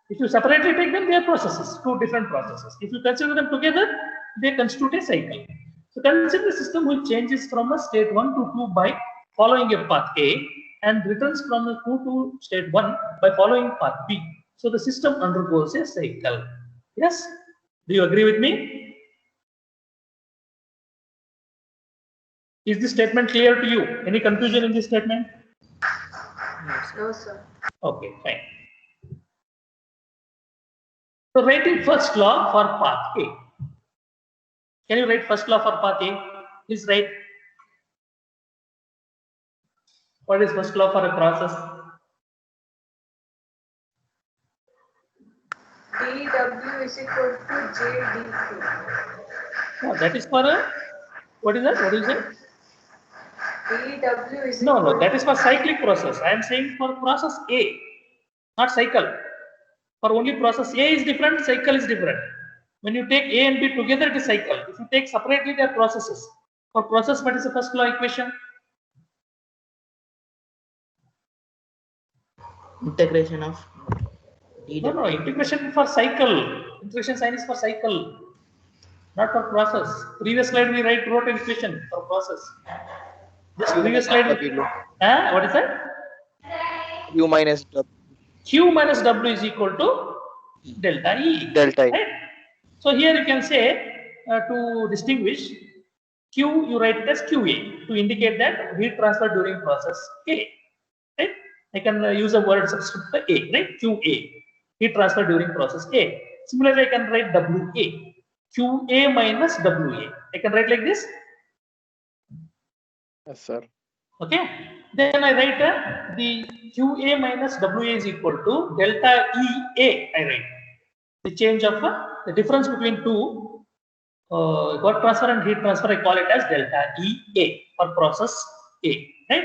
If you separately take them, they are processes, two different processes. If you consider them together, they constitute a cycle. So consider the system which changes from a state 1 to 2 by following a path A and returns from the 2 to state 1 by following path B. So the system undergoes a cycle. Yes? Do you agree with me? Is this statement clear to you? Any confusion in this statement? No, sir. Okay, fine. So writing first law for path A. Can you write first law for path A? Please write. What is first law for a process? dW is equal to JdQ. No, that is for a, what is that? What is it? dW is No, equal that is for cyclic process. I am saying for process A, not cycle. For only process A is different, cycle is different. When you take A and B together, it is cycle. If you take separately, they are processes. For process, what is the first law equation? Integration of dW. No, integration for cycle. Integration sign is for cycle, not for process. Previous slide we wrote an equation for process. This previous slide. W. What is that? U minus W. Q minus W is equal to delta E. Delta E. Right? So here you can say to distinguish Q, you write it as QA to indicate that heat transfer during process A. Right? I can use a word subscript for A, right? QA, heat transfer during process A. Similarly, I can write WA, QA minus WA. I can write like this. Yes, sir. Okay. Then I write the QA minus WA is equal to delta EA. I write the change of the difference between two work transfer and heat transfer. I call it as delta EA for process A. Right?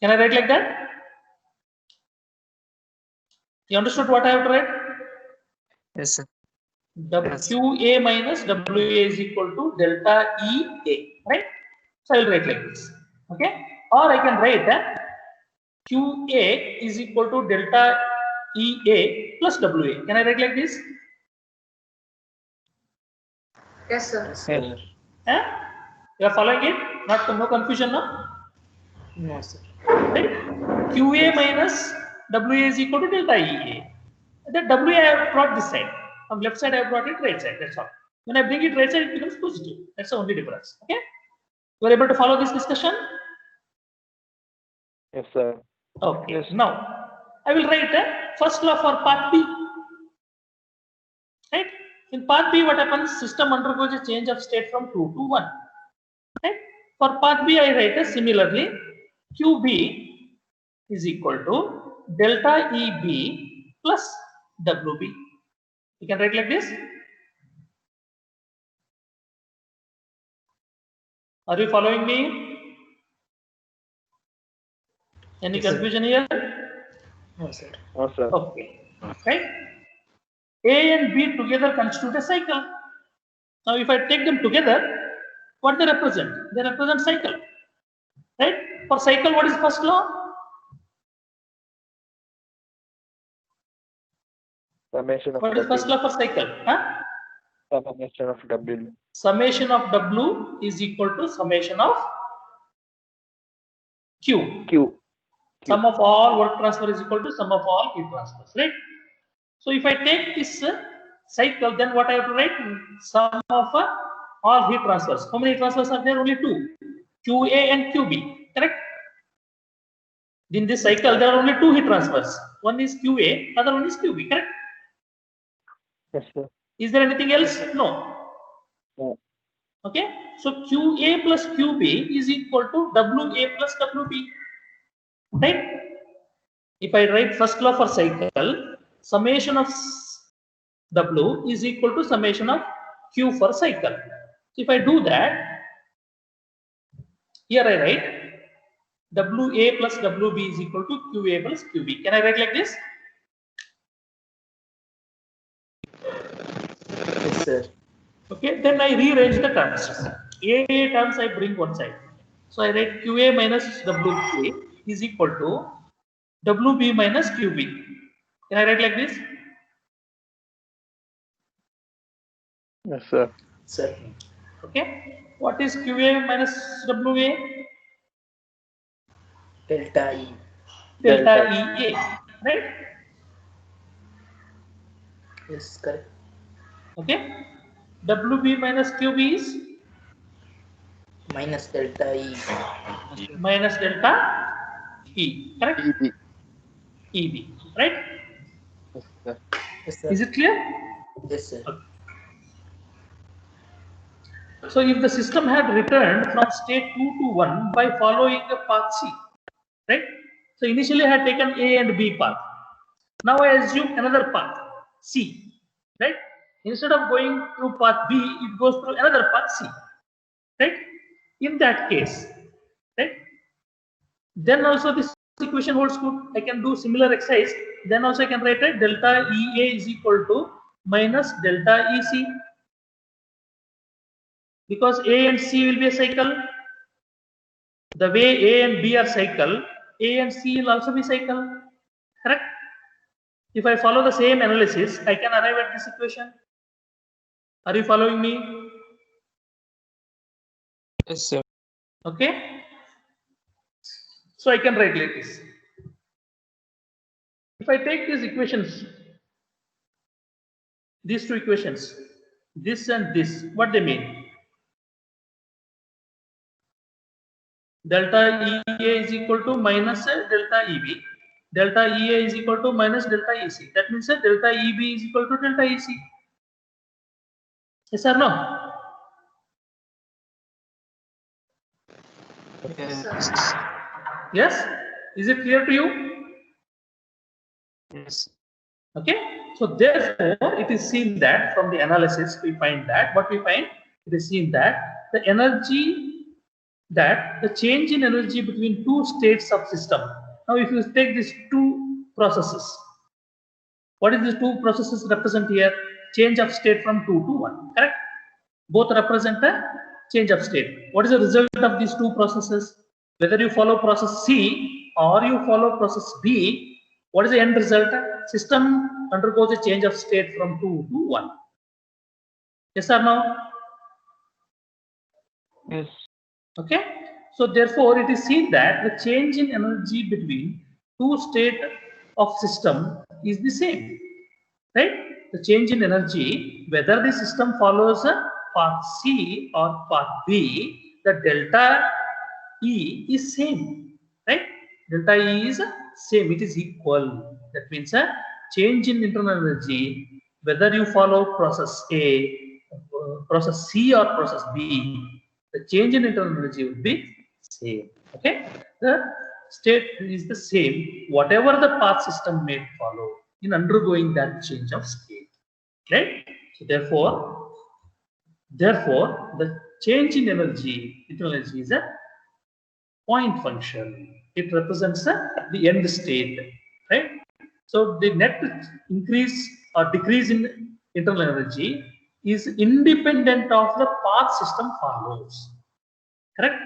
Can I write like that? You understood what I have to write? Yes, sir. QA minus WA is equal to delta EA, right? So I will write like this, okay? Or I can write that QA is equal to delta EA plus WA. Can I write like this? Yes, sir. Sir. You are following it? No confusion, no? No, sir. Right? QA minus WA is equal to delta EA. The WA I have brought this side. From left side I have brought it right side. That's all. When I bring it right side, it becomes positive. That's the only difference. Okay? You are able to follow this discussion? Yes, sir. Okay. Yes. Now I will write first law for path B. Right? In path B, what happens? System undergoes a change of state from 2 to 1. Right? For path B, I write similarly QB is equal to delta EB plus WB. You can write like this. Are you following me? Any Yes, sir. confusion here? No, sir. No, sir. Okay. Right? A and B together constitute a cycle. Now, if I take them together, what they represent? They represent cycle. Right? For cycle, what is first law? Summation of What is first W. law for cycle? Summation of W. Summation of W is equal to summation of Q. Q. Sum of all work transfer is equal to sum of all heat transfers, right? So if I take this cycle, then what I have to write? Sum of all heat transfers. How many transfers are there? Only two. QA and QB, correct? In this cycle, there are only two heat transfers. One is QA, other one is QB, correct? Yes, sir. Is there anything else? No. No. Okay. So QA plus QB is equal to WA plus WB. Right? If I write first law for cycle, summation of W is equal to summation of Q for cycle. So if I do that, here I write WA plus WB is equal to QA plus QB. Can I write like this? Yes, sir. Okay, then I rearrange the terms. A terms I bring one side. So I write QA minus WA is equal to WB minus QB. Can I write like this? Yes, sir. Sir. Okay. What is QA minus WA? Delta E. Delta EA, right? Yes, correct. Okay. WB minus QB is Minus delta E. minus delta E, correct? EB. EB, right? Yes, sir. Yes, sir. Is it clear? Yes, sir. So if the system had returned from state 2 to 1 by following the path C, right? So initially I had taken A and B path. Now I assume another path, C, right? Instead of going through path B, it goes through another path C, right? In that case, right? Then also this equation holds good. I can do similar exercise. Then also I can write it delta EA is equal to minus delta EC. Because A and C will be a cycle. The way A and B are cycle, A and C will also be cycle. Correct? If I follow the same analysis, I can arrive at this equation. Are you following me? Yes, sir. Okay. So I can write like this. If I take these equations, these two equations, this and this, what they mean? Delta EA is equal to minus delta EB. Delta EA is equal to minus delta EC. That means delta EB is equal to delta EC. Yes or no? Yes. Yes? Is it clear to you? Yes. Okay. So therefore, it is seen that from the analysis we find that what we find, it is seen that the energy, that the change in energy between two states of system. Now, if you take these two processes, what is these two processes represent here? Change of state from 2 to 1. Correct? Both represent a change of state. What is the result of these two processes? Whether you follow process C or you follow process B, what is the end result? System undergoes a change of state from 2 to 1. Yes or no? Yes. Okay. So therefore, it is seen that the change in energy between two state of system is the same, right? The change in energy, whether the system follows a path C or path B, the delta E is same, right? Delta E is same, it is equal. That means a change in internal energy, whether you follow process A, process C or process B, the change in internal energy will be same. Okay, the state is the same, whatever the path system may follow in undergoing that change of state, right? So therefore, the change in energy, internal energy, is a point function. It represents the end state, right? So the net increase or decrease in internal energy is independent of the path system follows. Correct?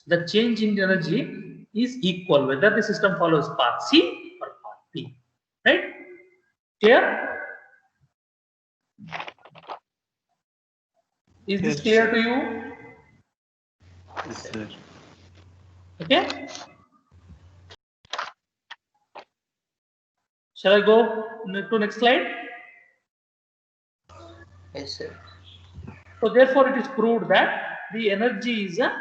The change in energy is equal whether the system follows path C or path B. Right? Clear? Is this Yes, clear to you? Yes, sir. Okay. Shall I go to next slide? Yes, sir. So therefore, it is proved that the energy is a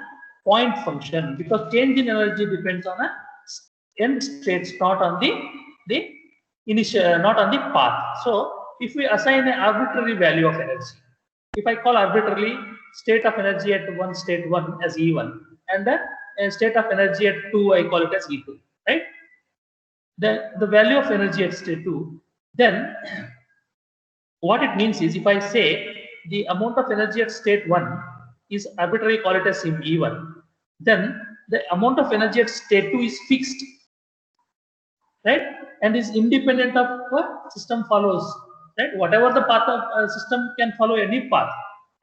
point function because change in energy depends on a end states, not on the initial, not on the path. So if we assign an arbitrary value of energy, if I call arbitrarily state of energy at state 1 as E1 and a state of energy at 2 I call it as E2, right? The value of energy at state 2, then what it means is if I say the amount of energy at state 1 is arbitrarily call it as E1, then the amount of energy at state 2 is fixed, right, and is independent of what system follows, right? Whatever the path of system can follow any path,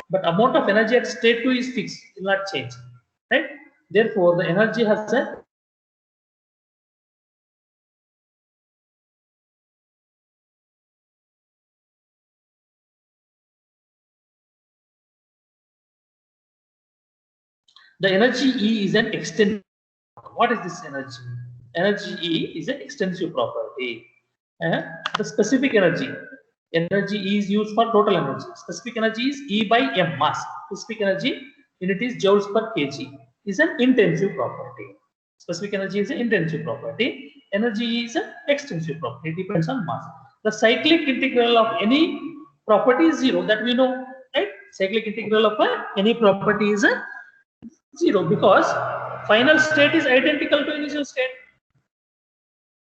but amount of energy at state 2 is fixed, will not change, right? Therefore the energy has a the energy E is an extensive. What is this energy? Energy E is an extensive property. The specific energy E is used for total energy. Specific energy is E by M mass. Specific energy unit is joules per kg. Is an intensive property. Specific energy is an intensive property. Energy E is an extensive property. It depends on mass. The cyclic integral of any property is 0. That we know, right? Cyclic integral of any property is a 0 because final state is identical to initial state.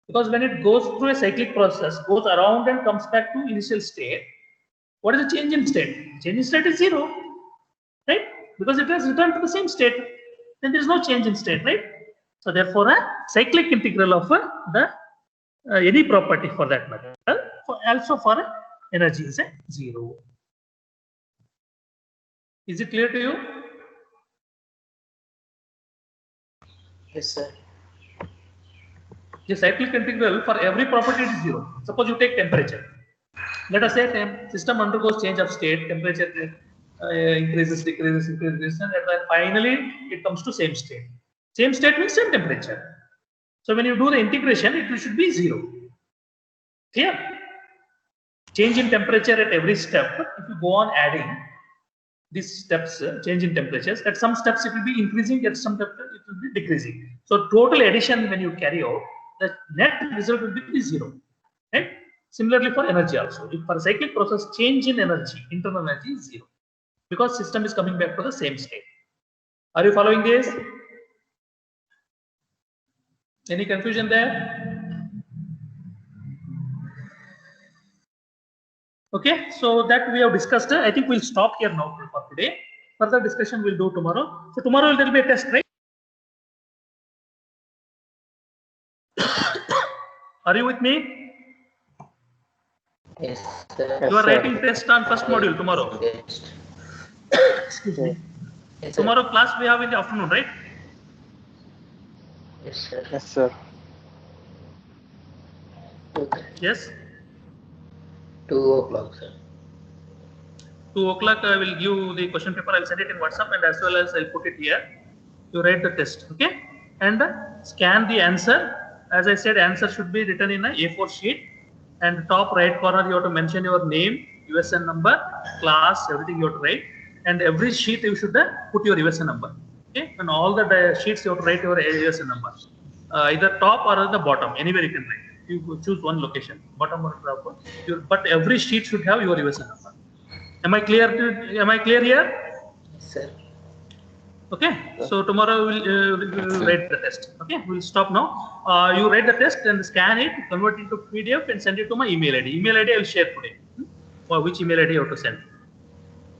Because when it goes through a cyclic process, goes around and comes back to initial state, what is the change in state? Change in state is 0, right? Because it has returned to the same state, then there is no change in state, right? So therefore, a cyclic integral of the any property for that matter, also for energy is a 0. Is it clear to you? Yes, sir. The cyclic integral for every property is 0. Suppose you take temperature. Let us say system undergoes change of state, temperature increases, decreases, and then finally it comes to same state. Same state means same temperature. So when you do the integration, it should be 0. Clear? Change in temperature at every step. If you go on adding these steps, change in temperatures, at some steps it will be increasing, at some steps it will be decreasing. So total addition when you carry out, the net result will be 0. Right? Similarly for energy also. If for a cyclic process, change in energy, internal energy is 0. Because system is coming back to the same state. Are you following this? Any confusion there? Okay, so that we have discussed. I think we'll stop here now for today. Further discussion we'll do tomorrow. So tomorrow there will be a test, right? Are you with me? Yes, sir. You are Yes, sir. writing test on first module tomorrow. Yes. Excuse me. Yes, sir. Tomorrow class we have in the afternoon, right? Yes, sir. Yes, sir. Okay. Yes. 2 o'clock, sir. 2 o'clock I will give the question paper. I'll send it in WhatsApp and as well as I'll put it here. You write the test, okay? And scan the answer. As I said, answer should be written in a A4 sheet. And top right corner you have to mention your name, USN number, class, everything you have to write. And every sheet you should put your USN number. Okay? And all the sheets you have to write your USN number. Either top or the bottom, anywhere you can write. You choose one location, bottom or top. But every sheet should have your USN number. Am I clear here? Yes, sir. Okay, so tomorrow we'll write the test. Okay, we'll stop now. You write the test and scan it, convert it to PDF and send it to my email ID. Email ID I will share today. For which email ID you have to send.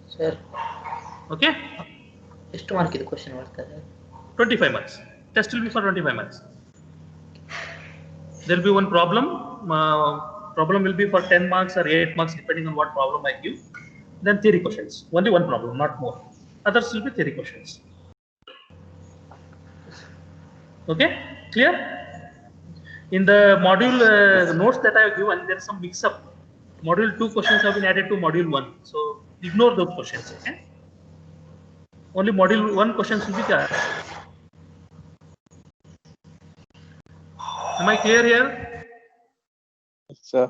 Sir, Okay, ಎಷ್ಟು mark ಇದು question ಮಾಡ್ತಾರೆ? 25 marks. Test will be for 25 marks. There will be one problem. Problem will be for 10 marks or 8 marks depending on what problem I give. Then theory questions. Only one problem, not more. Others will be theory questions. Okay, clear? In the module notes that I have given, there is some mix-up. Module 2 questions have been added to module 1. So ignore those questions. Okay? Only module 1 questions will be there. Am I clear here? Yes, sir.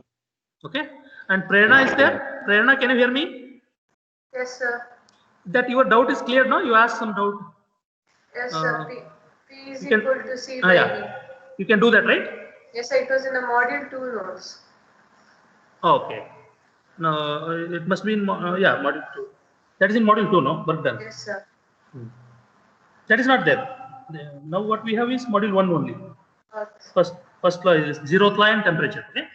Okay. And Prerna is there? Prerna, can you hear me? Yes, sir. That your doubt is clear now? You asked some doubt. Yes, sir. P is you can- equal to C by yeah. D. You can do that, right? Yes, sir. It was in the module 2 notes. Okay. No, it must be in yeah, module 2. That is in module 2, no? Work done. Yes, sir. That is not there. Now what we have is module 1 only. Okay. First law is zeroth law and temperature. Okay.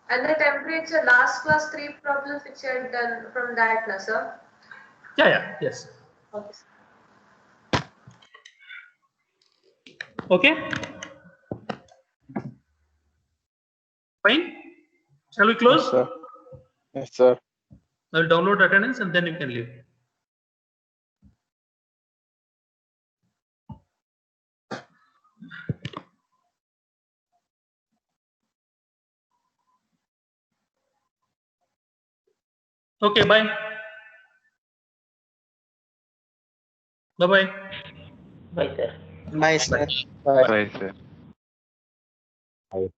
And the temperature, last class 3 problems which I had done from that, na, sir? Yeah. Yes. Okay. Okay. Fine. Shall we close? Yes, sir. Yes, sir. I'll download attendance and then you can leave. Okay, bye. Bye-bye. Bye, sir. Bye, sir. Bye, sir. Bye.